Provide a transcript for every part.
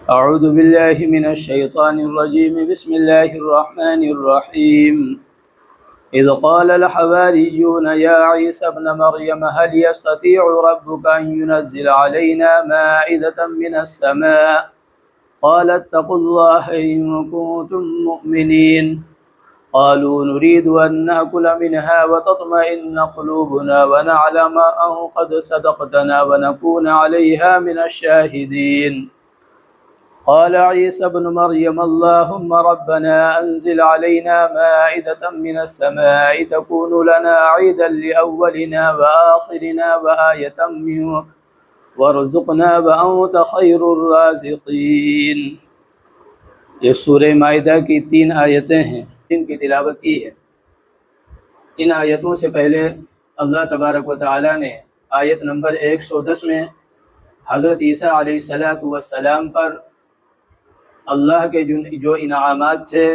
أعوذ بالله من الشيطان الرجيم بسم الله الرحمن الرحيم إذ قال الحواريون يا عيسى ابن مريم هل يستطيع ربك أن ينزل علينا مائدة من السماء قال اتقوا الله إن كنتم مؤمنين قالوا نريد أن نأكل منها وتطمئن قلوبنا ونعلم أن قد صدقتنا ونكون عليها من الشاهدين قال عيسى ابن مريم اللهم ربنا أنزل علينا مائدة من السماء تكون لنا عيدا لأولنا وآخرنا وآية منك وارزقنا وأنت خير الرازقين۔ یہ سورہ مائدہ کی 3 آیتیں ہیں جن کی تلاوت کی ہے۔ ان آیتوں سے پہلے اللہ تبارک و تعالی نے آیت نمبر 110 میں حضرت عیسیٰ علیہ السلام پر اللہ کے جو انعامات تھے،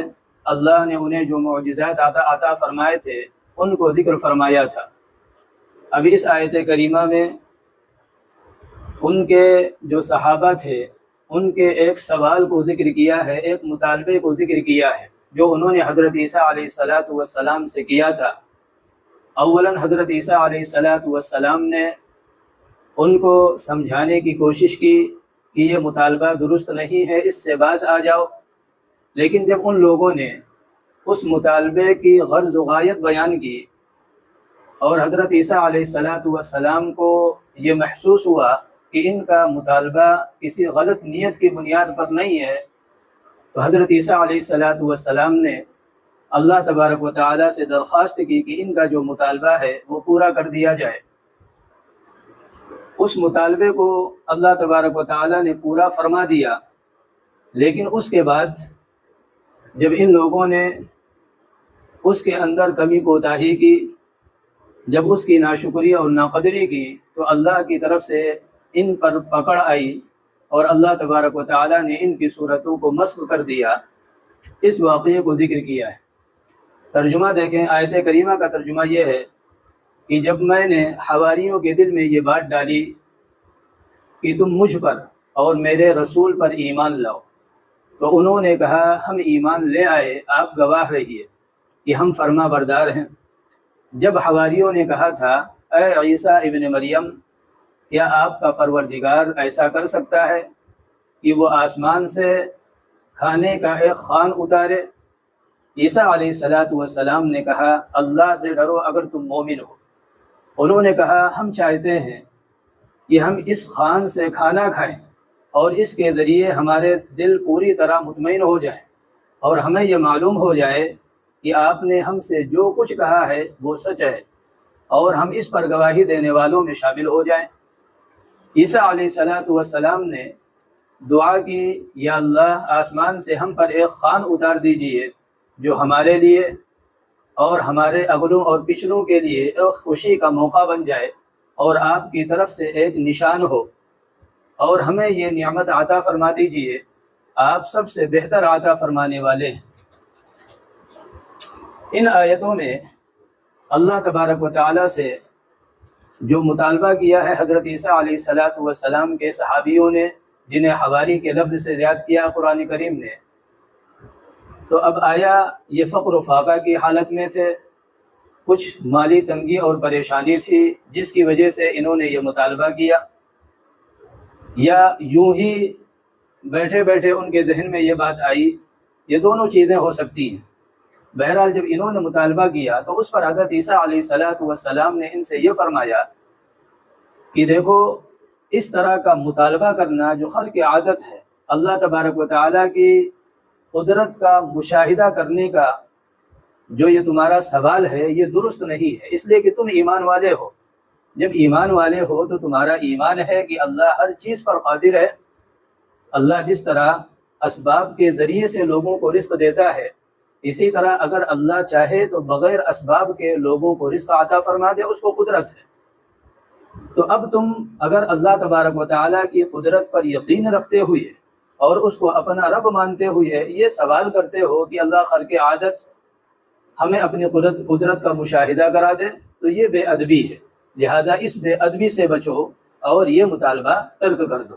اللہ نے انہیں جو معجزات عطا فرمائے تھے ان کو ذکر فرمایا تھا۔ اب اس آیت کریمہ میں ان کے جو صحابہ تھے ان کے ایک سوال کو ذکر کیا ہے، ایک مطالبے کو ذکر کیا ہے جو انہوں نے حضرت عیسیٰ علیہ السلام سے کیا تھا۔ اولاً حضرت عیسیٰ علیہ السلام نے ان کو سمجھانے کی کوشش کی کہ یہ مطالبہ درست نہیں ہے، اس سے باز آ جاؤ، لیکن جب ان لوگوں نے اس مطالبے کی غرض و غایت بیان کی اور حضرت عیسیٰ علیہ السلام کو یہ محسوس ہوا کہ ان کا مطالبہ کسی غلط نیت کی بنیاد پر نہیں ہے، تو حضرت عیسیٰ علیہ السلام نے اللہ تبارک و تعالی سے درخواست کی کہ ان کا جو مطالبہ ہے وہ پورا کر دیا جائے۔ اس مطالبے کو اللہ تبارک و تعالی نے پورا فرما دیا، لیکن اس کے بعد جب ان لوگوں نے اس کے اندر کمی کوتاہی کی، جب اس کی ناشکری اور ناقدری کی، تو اللہ کی طرف سے ان پر پکڑ آئی اور اللہ تبارک و تعالی نے ان کی صورتوں کو مسخ کر دیا۔ اس واقعے کو ذکر کیا ہے۔ ترجمہ دیکھیں، آیت کریمہ کا ترجمہ یہ ہے کہ جب میں نے حواریوں کے دل میں یہ بات ڈالی کہ تم مجھ پر اور میرے رسول پر ایمان لاؤ، تو انہوں نے کہا ہم ایمان لے آئے، آپ گواہ رہیے کہ ہم فرما بردار ہیں۔ جب حواریوں نے کہا تھا اے عیسیٰ ابن مریم، کیا آپ کا پروردگار ایسا کر سکتا ہے کہ وہ آسمان سے کھانے کا ایک خوان اتارے؟ عیسیٰ علیہ السلام نے کہا اللہ سے ڈرو اگر تم مومن ہو۔ انہوں نے کہا ہم چاہتے ہیں کہ ہم اس خوان سے کھانا کھائیں اور اس کے ذریعے ہمارے دل پوری طرح مطمئن ہو جائیں اور ہمیں یہ معلوم ہو جائے کہ آپ نے ہم سے جو کچھ کہا ہے وہ سچ ہے، اور ہم اس پر گواہی دینے والوں میں شامل ہو جائیں۔ عیسیٰ علیہ السلام نے دعا کی یا اللہ آسمان سے ہم پر ایک خوان اتار دیجئے جو ہمارے لیے اور ہمارے اگلوں اور پچھلوں کے لیے ایک خوشی کا موقع بن جائے اور آپ کی طرف سے ایک نشان ہو، اور ہمیں یہ نعمت عطا فرما دیجئے، آپ سب سے بہتر عطا فرمانے والے ہیں۔ ان آیتوں میں اللہ تبارک و تعالی سے جو مطالبہ کیا ہے حضرت عیسیٰ علیہ السلام کے صحابیوں نے، جنہیں حواری کے لفظ سے زیاد کیا قرآن کریم نے، تو اب آیا یہ فقر و فاقہ کی حالت میں تھے، کچھ مالی تنگی اور پریشانی تھی جس کی وجہ سے انہوں نے یہ مطالبہ کیا، یا یوں ہی بیٹھے بیٹھے ان کے ذہن میں یہ بات آئی، یہ دونوں چیزیں ہو سکتی ہیں۔ بہرحال جب انہوں نے مطالبہ کیا تو اس پر حضرت عیسیٰ علیہ السلام نے ان سے یہ فرمایا کہ دیکھو اس طرح کا مطالبہ کرنا جو خلق عادت ہے، اللہ تبارک و تعالیٰ کی قدرت کا مشاہدہ کرنے کا جو یہ تمہارا سوال ہے یہ درست نہیں ہے، اس لیے کہ تم ایمان والے ہو۔ جب ایمان والے ہو تو تمہارا ایمان ہے کہ اللہ ہر چیز پر قادر ہے۔ اللہ جس طرح اسباب کے ذریعے سے لوگوں کو رزق دیتا ہے، اسی طرح اگر اللہ چاہے تو بغیر اسباب کے لوگوں کو رزق عطا فرما دے، اس کو قدرت ہے۔ تو اب تم اگر اللہ تبارک و تعالیٰ کی قدرت پر یقین رکھتے ہوئے اور اس کو اپنا رب مانتے ہوئے یہ سوال کرتے ہو کہ اللہ خلق عادت ہمیں اپنی قدرت کا مشاہدہ کرا دے، تو یہ بے ادبی ہے، لہذا اس بے ادبی سے بچو اور یہ مطالبہ ترک کر دو۔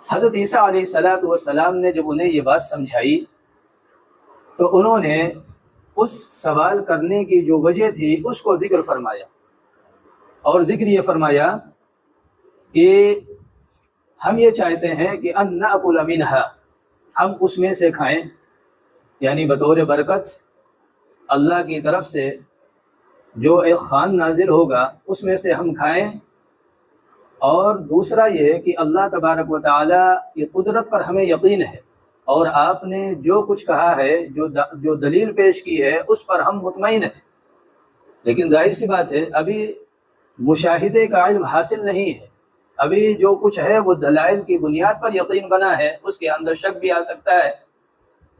حضرت عیسیٰ علیہ السلام نے جب انہیں یہ بات سمجھائی تو انہوں نے اس سوال کرنے کی جو وجہ تھی اس کو ذکر فرمایا، اور ذکر یہ فرمایا کہ ہم یہ چاہتے ہیں کہ ان ناکل منہا، ہم اس میں سے کھائیں، یعنی بطور برکت اللہ کی طرف سے جو ایک خوان نازل ہوگا اس میں سے ہم کھائیں، اور دوسرا یہ کہ اللہ تبارک و تعالی کی قدرت پر ہمیں یقین ہے، اور آپ نے جو کچھ کہا ہے، جو دلیل پیش کی ہے اس پر ہم مطمئن ہیں۔ لیکن ظاہر سی بات ہے ابھی مشاہدے کا علم حاصل نہیں ہے، ابھی جو کچھ ہے وہ دلائل کی بنیاد پر یقین بنا ہے، اس کے اندر شک بھی آ سکتا ہے۔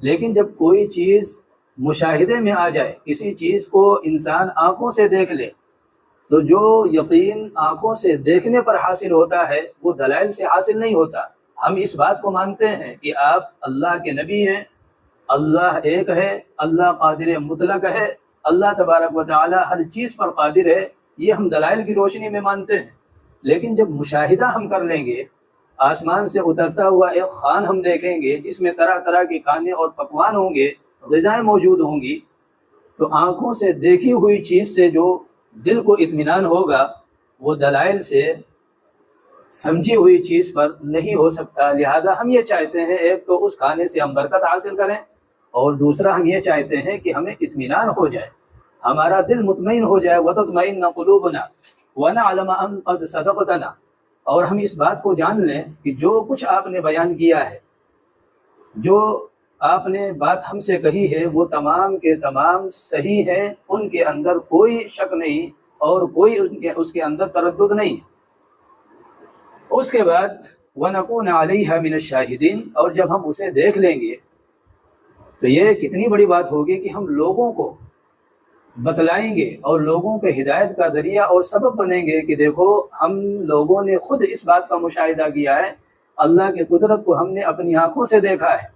لیکن جب کوئی چیز مشاہدے میں آ جائے، کسی چیز کو انسان آنکھوں سے دیکھ لے، تو جو یقین آنکھوں سے دیکھنے پر حاصل ہوتا ہے وہ دلائل سے حاصل نہیں ہوتا۔ ہم اس بات کو مانتے ہیں کہ آپ اللہ کے نبی ہیں، اللہ ایک ہے، اللہ قادر مطلق ہے، اللہ تبارک و تعالی ہر چیز پر قادر ہے، یہ ہم دلائل کی روشنی میں مانتے ہیں۔ لیکن جب مشاہدہ ہم کر لیں گے، آسمان سے اترتا ہوا ایک خوان ہم دیکھیں گے جس میں طرح طرح کے کھانے اور پکوان ہوں گے، غذائیں موجود ہوں گی، تو آنکھوں سے دیکھی ہوئی چیز سے جو دل کو اطمینان ہوگا وہ دلائل سے سمجھی ہوئی چیز پر نہیں ہو سکتا۔ لہذا ہم یہ چاہتے ہیں ایک تو اس کھانے سے ہم برکت حاصل کریں، اور دوسرا ہم یہ چاہتے ہیں کہ ہمیں اطمینان ہو جائے، ہمارا دل مطمئن ہو جائے، وَتَطْمَئِنَّ قُلُوبُنَا وَنَعْلَمَ أَن قَدْ صَدَقْتَنَا، اور ہم اس بات کو جان لیں کہ جو کچھ آپ نے بیان کیا ہے، جو آپ نے بات ہم سے کہی ہے، وہ تمام کے تمام صحیح ہیں، ان کے اندر کوئی شک نہیں اور کوئی اس کے اندر تردد نہیں۔ اس کے بعد وَنَكُونَ عَلَيْهَا مِنَ الشَّاهِدِينَ، اور جب ہم اسے دیکھ لیں گے تو یہ کتنی بڑی بات ہوگی کہ ہم لوگوں کو بتلائیں گے اور لوگوں کے ہدایت کا ذریعہ اور سبب بنیں گے کہ دیکھو ہم لوگوں نے خود اس بات کا مشاہدہ کیا ہے، اللہ کی قدرت کو ہم نے اپنی آنکھوں سے دیکھا ہے،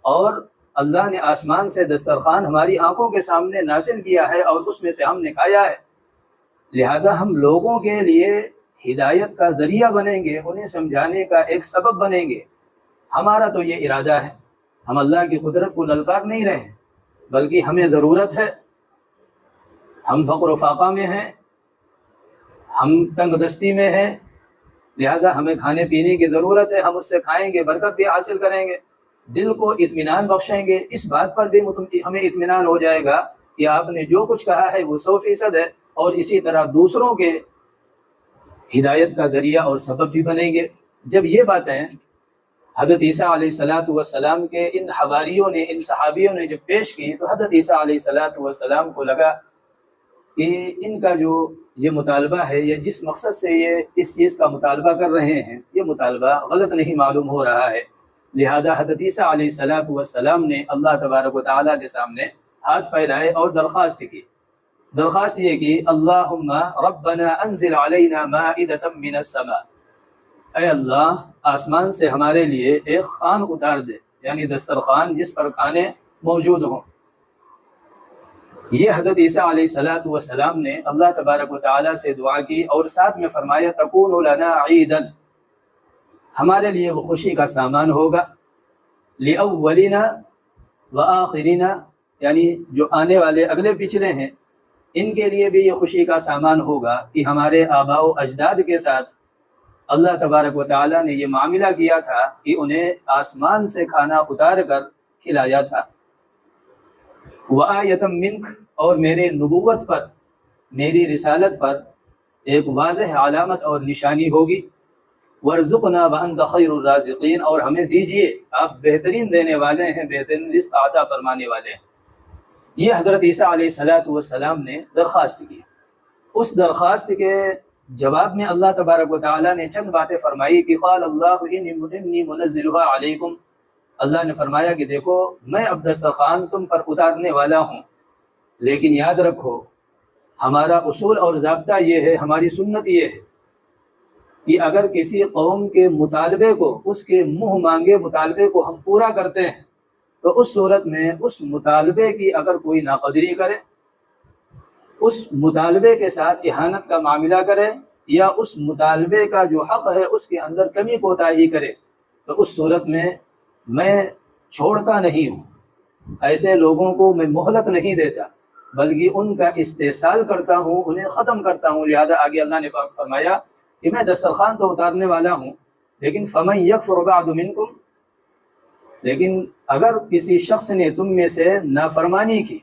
اور اللہ نے آسمان سے دسترخوان ہماری آنکھوں کے سامنے نازل کیا ہے اور اس میں سے ہم نے کھایا ہے۔ لہذا ہم لوگوں کے لیے ہدایت کا ذریعہ بنیں گے، انہیں سمجھانے کا ایک سبب بنیں گے۔ ہمارا تو یہ ارادہ ہے، ہم اللہ کی قدرت کو للکار نہیں رہے ہیں، بلکہ ہمیں ضرورت ہے، ہم فقر و فاقہ میں ہیں، ہم تنگ دستی میں ہیں، لہذا ہمیں کھانے پینے کی ضرورت ہے، ہم اس سے کھائیں گے، برکت بھی حاصل کریں گے، دل کو اطمینان بخشیں گے۔ اس بات پر بھی ہمیں اطمینان ہو جائے گا کہ آپ نے جو کچھ کہا ہے وہ 100% ہے، اور اسی طرح دوسروں کے ہدایت کا ذریعہ اور سبب بھی بنیں گے۔ جب یہ باتیں حضرت عیسیٰ علیہ السلام کے ان حواریوں نے، ان صحابیوں نے جب پیش کی، تو حضرت عیسیٰ علیہ السلام کو لگا کہ ان کا جو یہ مطالبہ ہے، یہ جس مقصد سے یہ اس چیز کا مطالبہ کر رہے ہیں، یہ مطالبہ غلط نہیں معلوم ہو رہا ہے۔ لہذا حضرت عیسیٰ علیہ السلام نے اللہ تبارک و تعالیٰ کے سامنے ہاتھ پھیلائے اور درخواست کی۔ درخواست یہ کہ اللہم ربنا انزل علینا مائدۃ من السماء، اے اللہ آسمان سے ہمارے لیے ایک خوان اتار دے، یعنی دسترخوان جس پر کھانے موجود ہوں۔ یہ حضرت عیسیٰ علیہ السلام نے اللہ تبارک و تعالیٰ سے دعا کی، اور ساتھ میں فرمایا تکون لنا عیدا، ہمارے لیے وہ خوشی کا سامان ہوگا، لأولنا وآخرنا، یعنی جو آنے والے اگلے پچھلے ہیں ان کے لیے بھی یہ خوشی کا سامان ہوگا کہ ہمارے آباء و اجداد کے ساتھ اللہ تبارک و تعالیٰ نے یہ معاملہ کیا تھا کہ انہیں آسمان سے کھانا اتار کر کھلایا تھا۔ وآیۃ منک، اور میرے نبوت پر، میری رسالت پر ایک واضح علامت اور نشانی ہوگی۔ وارزقنا وانت خیر الرازقین، اور ہمیں دیجئے، آپ بہترین دینے والے ہیں، بہترین رزق عطا فرمانے والے ہیں۔ یہ حضرت عیسیٰ علیہ السلام نے درخواست کی۔ اس درخواست کے جواب میں اللہ تبارک و تعالیٰ نے چند باتیں فرمائی کہ قال اللہ انی منزلھا علیکم، اللہ نے فرمایا کہ دیکھو میں اب دسترخوان تم پر اتارنے والا ہوں، لیکن یاد رکھو ہمارا اصول اور ضابطہ یہ ہے، ہماری سنت یہ ہے کہ اگر کسی قوم کے مطالبے کو، اس کے منہ مانگے مطالبے کو ہم پورا کرتے ہیں تو اس صورت میں اس مطالبے کی اگر کوئی ناقدری کرے، اس مطالبے کے ساتھ اہانت کا معاملہ کرے، یا اس مطالبے کا جو حق ہے اس کے اندر کمی کوتاہی کرے، تو اس صورت میں چھوڑتا نہیں ہوں، ایسے لوگوں کو میں مہلت نہیں دیتا، بلکہ ان کا استحصال کرتا ہوں، انہیں ختم کرتا ہوں۔ لہذا آگے اللہ نے فرمایا کہ میں دسترخوان تو اتارنے والا ہوں، لیکن فمن یکفر بعد منکم، لیکن اگر کسی شخص نے تم میں سے نافرمانی کی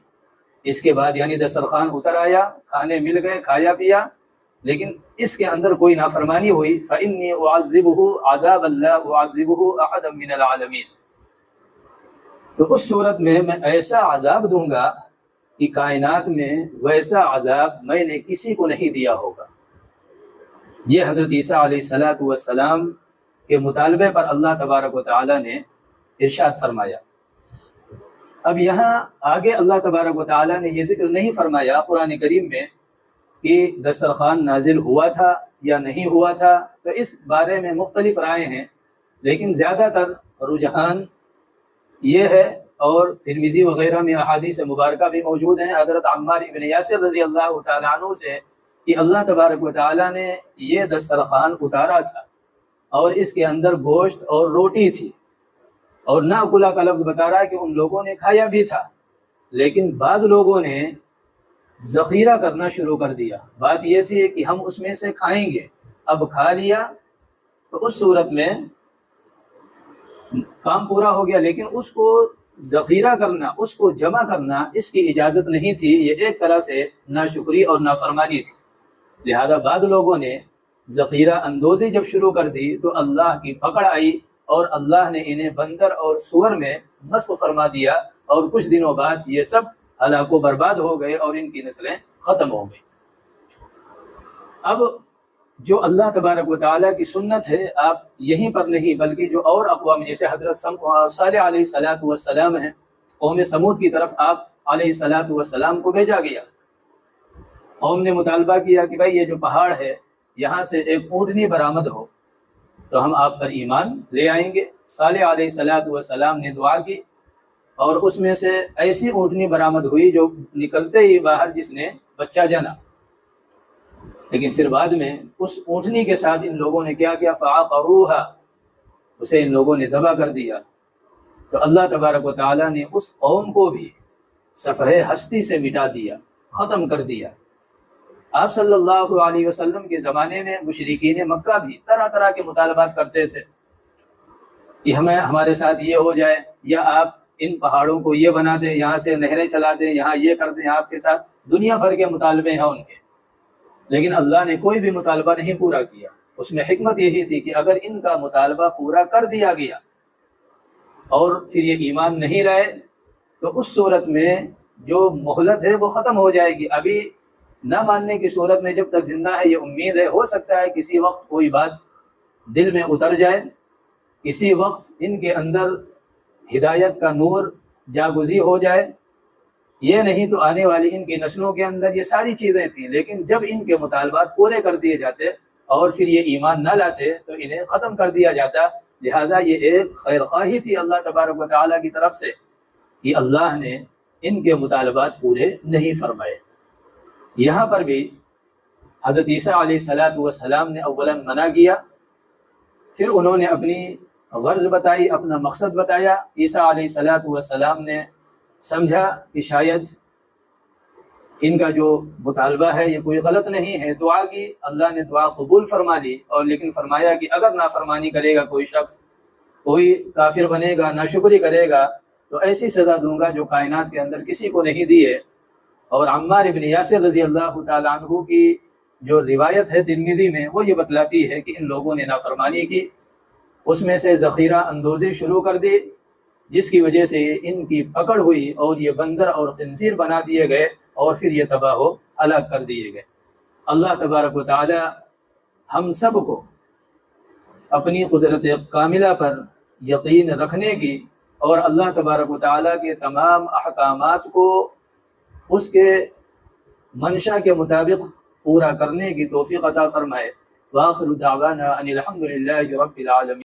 اس کے بعد، یعنی دسترخوان اتر آیا، کھانے مل گئے، کھایا پیا، لیکن اس کے اندر کوئی نافرمانی ہوئی، فإنی اعذبہ عذابا لا اعذبہ احدا من العالمین، تو اس صورت میں ایسا عذاب دوں گا کہ کائنات میں ویسا عذاب میں نے کسی کو نہیں دیا ہوگا۔ یہ حضرت عیسیٰ علیہ السلام کے مطالبے پر اللہ تبارک و تعالی نے ارشاد فرمایا۔ اب یہاں آگے اللہ تبارک و تعالی نے یہ ذکر نہیں فرمایا قرآن کریم میں کہ دسترخوان نازل ہوا تھا یا نہیں ہوا تھا، تو اس بارے میں مختلف رائے ہیں، لیکن زیادہ تر رجحان یہ ہے، اور ترمذی وغیرہ میں احادیث مبارکہ بھی موجود ہیں حضرت عمار ابن یاسر رضی اللہ تعالیٰ عنہ سے، کہ اللہ تبارک و تعالیٰ نے یہ دسترخوان اتارا تھا اور اس کے اندر گوشت اور روٹی تھی، اور ناکلا کا لفظ بتا رہا ہے کہ ان لوگوں نے کھایا بھی تھا، لیکن بعض لوگوں نے ذخیرہ کرنا شروع کر دیا۔ بات یہ تھی کہ ہم اس میں سے کھائیں گے، اب کھا لیا تو اس صورت میں کام پورا ہو گیا، لیکن اس کو ذخیرہ کرنا، اس کو جمع کرنا، اس کی اجازت نہیں تھی۔ یہ ایک طرح سے ناشکری اور نافرمانی تھی، لہذا بعض لوگوں نے ذخیرہ اندوزی جب شروع کر دی تو اللہ کی پکڑ آئی، اور اللہ نے انہیں بندر اور سور میں مسخ فرما دیا، اور کچھ دنوں بعد یہ سب ہلاک و برباد ہو گئے اور ان کی نسلیں ختم ہو گئی۔ اب جو اللہ تبارک و تعالیٰ کی سنت ہے، آپ یہیں پر نہیں بلکہ جو اور اقوام جیسے حضرت صالح علیہ السلام ہیں، قوم سمود کی طرف آپ علیہ السلام کو بھیجا گیا۔ قوم نے مطالبہ کیا کہ بھائی یہ جو پہاڑ ہے یہاں سے ایک اونٹنی برآمد ہو تو ہم آپ پر ایمان لے آئیں گے۔ صالح علیہ السلام نے دعا کی، اور اس میں سے ایسی اونٹنی برآمد ہوئی جو نکلتے ہی باہر جس نے بچہ جنا، لیکن پھر بعد میں اس اونٹنی کے ساتھ ان لوگوں نے کیا کیا، فعقروها، اسے ان لوگوں نے ذبح کر دیا۔ تو اللہ تبارک و تعالیٰ نے اس قوم کو بھی صفحہ ہستی سے مٹا دیا، ختم کر دیا۔ آپ صلی اللہ علیہ وسلم کے زمانے میں مشرکین مکہ بھی طرح طرح کے مطالبات کرتے تھے کہ ہمارے ساتھ یہ ہو جائے، یا آپ ان پہاڑوں کو یہ بنا دیں، یہاں سے نہریں چلا دیں، یہاں یہ کر دیں آپ کے ساتھ، دنیا بھر کے مطالبے ہیں ان کے، لیکن اللہ نے کوئی بھی مطالبہ نہیں پورا کیا۔ اس میں حکمت یہی تھی کہ اگر ان کا مطالبہ پورا کر دیا گیا اور پھر یہ ایمان نہیں لائے تو اس صورت میں جو مہلت ہے وہ ختم ہو جائے گی۔ ابھی نہ ماننے کی صورت میں جب تک زندہ ہے یہ امید ہے، ہو سکتا ہے کسی وقت کوئی بات دل میں اتر جائے، کسی وقت ان کے اندر ہدایت کا نور جاگزی ہو جائے، یہ نہیں تو آنے والی ان کی نسلوں کے اندر یہ ساری چیزیں تھیں، لیکن جب ان کے مطالبات پورے کر دیے جاتے اور پھر یہ ایمان نہ لاتے تو انہیں ختم کر دیا جاتا۔ لہذا یہ ایک خیر خواہی تھی اللہ تبارک و تعالیٰ کی طرف سے کہ اللہ نے ان کے مطالبات پورے نہیں فرمائے۔ یہاں پر بھی حضرت عیسیٰ علیہ السلام نے اولا منع کیا، پھر انہوں نے اپنی غرض بتائی، اپنا مقصد بتایا۔ عیسیٰ علیہ السلام نے سمجھا کہ شاید ان کا جو مطالبہ ہے یہ کوئی غلط نہیں ہے، دعا کی، اللہ نے دعا قبول فرما لی، اور لیکن فرمایا کہ اگر نافرمانی کرے گا کوئی شخص، کوئی کافر بنے گا، ناشکری کرے گا، تو ایسی سزا دوں گا جو کائنات کے اندر کسی کو نہیں دی ہے۔ اور عمار ابن یاسر رضی اللہ تعالیٰ عنہ کی جو روایت ہے ترمذی میں، وہ یہ بتلاتی ہے کہ ان لوگوں نے نافرمانی کی، اس میں سے ذخیرہ اندوزی شروع کر دی، جس کی وجہ سے ان کی پکڑ ہوئی اور یہ بندر اور خنزیر بنا دیے گئے، اور پھر یہ تباہ و ہلاک کر دیے گئے۔ اللہ تبارک و تعالی ہم سب کو اپنی قدرت کاملہ پر یقین رکھنے کی اور اللہ تبارک و تعالی کے تمام احکامات کو اس کے منشا کے مطابق پورا کرنے کی توفیق عطا فرمائے۔ وآخر دعوانا ان الحمد للہ رب العالمین۔